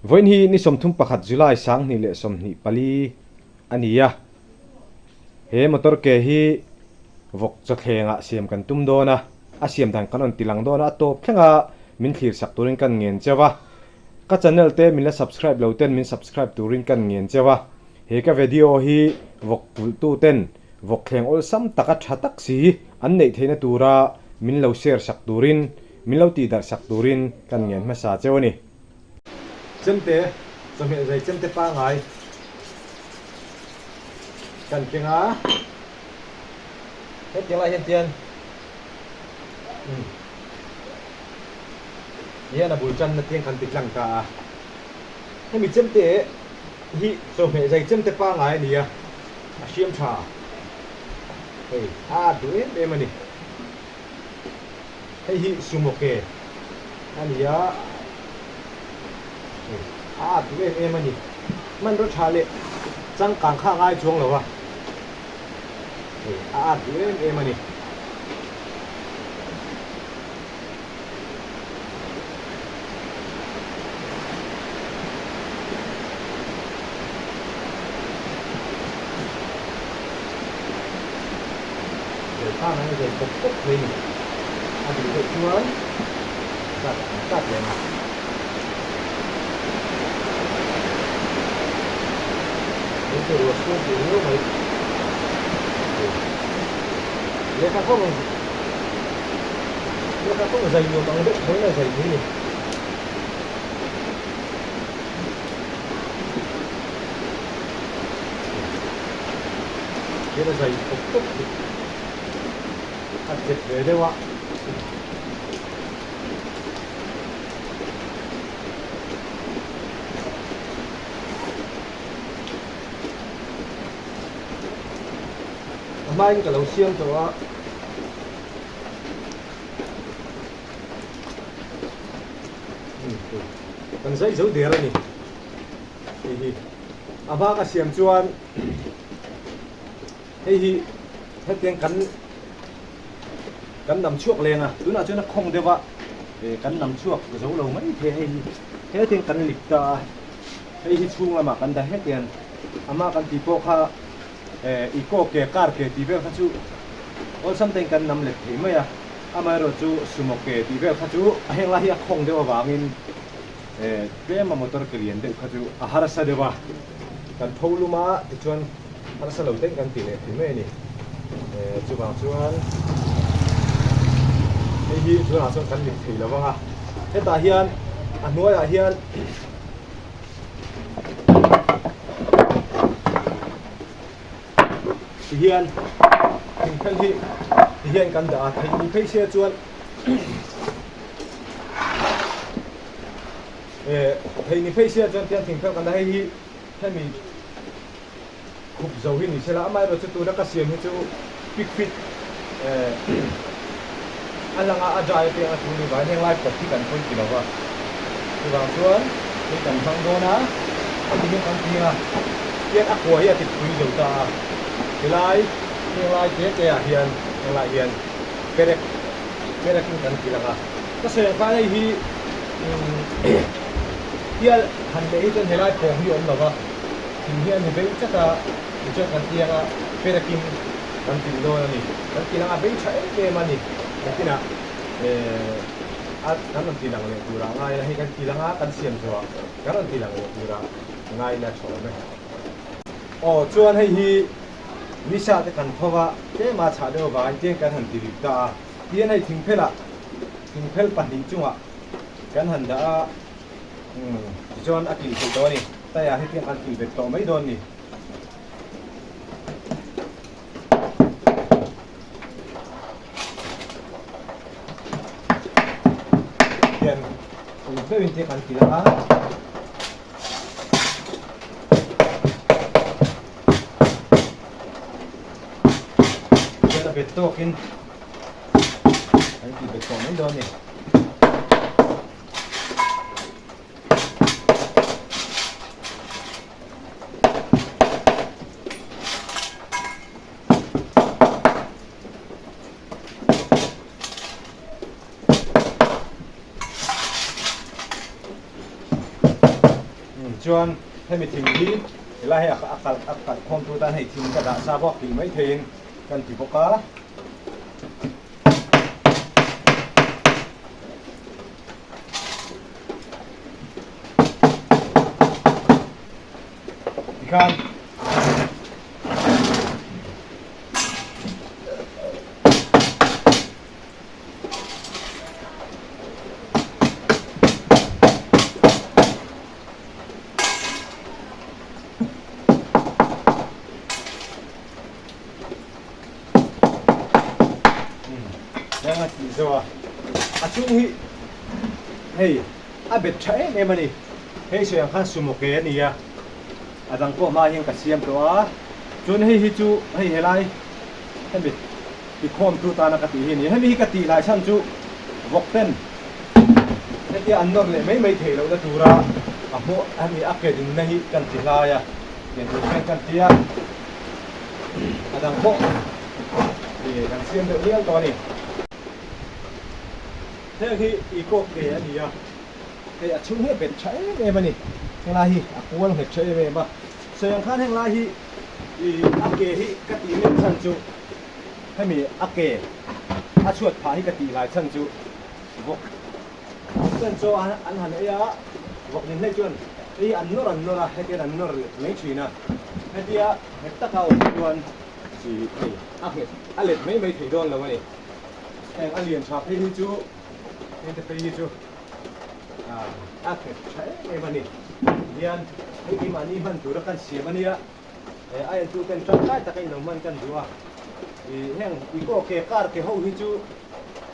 Voin hi ni som thum pakhat July sang ni le som ni pali ania he motor ke hi vok chakhenga siam kan tum dona a siam dan kanon tilang dona to thlenga min thlir sak turin kan ngen chawa ka channel te min la subscribe lo ten min subscribe turin kan ngen chawa he ka video hi vok pul tu ten vok thleng ol sam taka thatak si an nei theina tura min lo share sak turin min lo ti dar sak turin kan ngen ma sa chawani chemte chome zai chemte pa ngai kan kenga hết tiếng lại hiện tiền là bùi chân là tiếng khăn tịch lặng cả hay mình chấm tế hi rồi mẹ dạy chấm tế pa ngái nè xiêm trà đuổi em mà nè hay hi sum một kề anh nhớ đuổi em mà nè mình rất chả lệ chẳng càng khác ai chuông rồi à đuổi em mà nè ta nói về phục tốc mình bị hội chuối cắt lên mặt những cái đồ xuống thì nếu mà người ta không dày nhiều bằng đất mới là dày thế này thế là dày phục tốc chết về đây ạ mai cái lẩu xiêm cho ạ cần giấy dấu đĩa này thì ba cái xiêm chuan thì hết tiếng cắn nằm chuộc lên thứ nào chứ nó không được ạ để cắn nằm chuộc dấu lâu mấy thế thì cắn lịch ta hay hi chung là mà cắn đã hết tiền ama cắn tipo kha eco ke car ke tibe kha chu all something cắn nằm lịch thì mấy ama rồi chu sumo ke tibe kha chu heng la hi không được wangin cái mà motor ke lian được kha chu harasa được wa cắn thâu luma thì chuan harasa lâu tên cắn tỷ lệ thì mấy nè chu bảo chuan hi chu na son kan lik thei lawanga heta hian a hnuaiah hian hian thingphel hi hian kan da thei ni phei se chuan thei ni phei se chuan tian thingphel kan da hi hemi khup zo hi ni sela mai ro chu tu na ka siam hi chu pick fit alanga ajai pe athuni ba heng lai pok thi kan phoi ki lawa tu bang chuan ni kan phang do na ani ni kan ti na tiat akwa hi ati pui zo ta hilai heng lai te a hian heng lai hian perek ni kan ti langa ka se fa nei hi hian han le hi chen helai pong hi om lawa tin hian ni be chata chu kan ti anga perekin kan ti do ni kan ti langa be chai ke mani kina kan tilang le tura ngai la hi kan tilanga kan siam zo kan tilang le tura ngai la chome chuan hei hi visa te kan thowa te ma cha do ba te kan han tirip ta tian hei thingphel pahning chunga kan han da chuan akil te to ni ta ya hi tiang kan ti bet to mai don ni Tôi bình kan ti la kita betokin nanti betokin doon ni chuan hemi thing hi helai he akal khom tu tan hei thing ka da sa bok thing mai thein kan ti boka kan yang ati zo achung hi hei a bet thae me mani hei so yang khan sumoke ani ya adang ko ma hiang ka siam to a chun hei hi chu hei helai hen bit ki khom tu ta na ka ti hi ni hemi hi ka ti lai chan chu vokten heti annor le mai mai thei lo da tura a mo ami a ke din nahi kan ti la ya ken tu kan ti ya adang ko ni kan siam de liang to ni thế khi eco kề anh à cái chung hết bên trái em mà nè hàng lai hi quân hết trái em mà sợi khăn hàng lai hi ác kề hi cái tí lên chân chú hay mi ác kề chuột phá hi cái tí lại chân chú vok chân cho anh hẳn ấy á vok nhìn thấy chưa ấy anh nó là hay cái anh nó mấy chuyện à hay đi á hết tất cả luôn chỉ ác hết anh lết mấy mấy thầy đòn là vậy anh liền chọc đi chú nên từ từ chú ác chạy em anh điền cái mà ni mình chủ đó cần xỉa mà nia ai chú cần trong cái ta cái nông mình cần chú à thì heng ico cái car cái hậu hi chú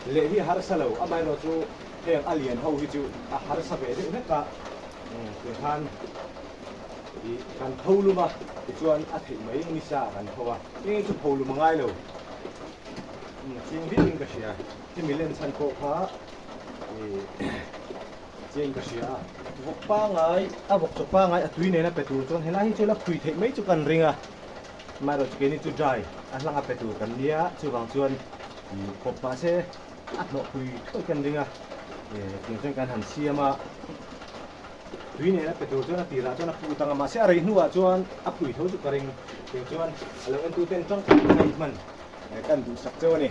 lệ hi har salo amai nó chú heng alien hậu hi chú har sa về đấy hết cả cái than thì cần thâu luôn mà thì chuan thì mấy người xa cần thâu à nhưng chú thâu luôn mà ngay rồi chính biết mình cái gì à thì mình lên sân cổ phá trên cái gì à vok pa ngai vok chok pa ngai tui ne na petur chon hela hi chola khui thei mai chu kan ringa mai ro ke ni chu dai langa petur kan nia chu wang chuan ko pa se no khui thoi kan ringa ting chen kan han siama tui ne na petur chon ti ra chon pu tanga ma se ari nuwa chuan khui tho chu ka ring ting chuan alo en tu ten chang kan man kan du sak chaw ni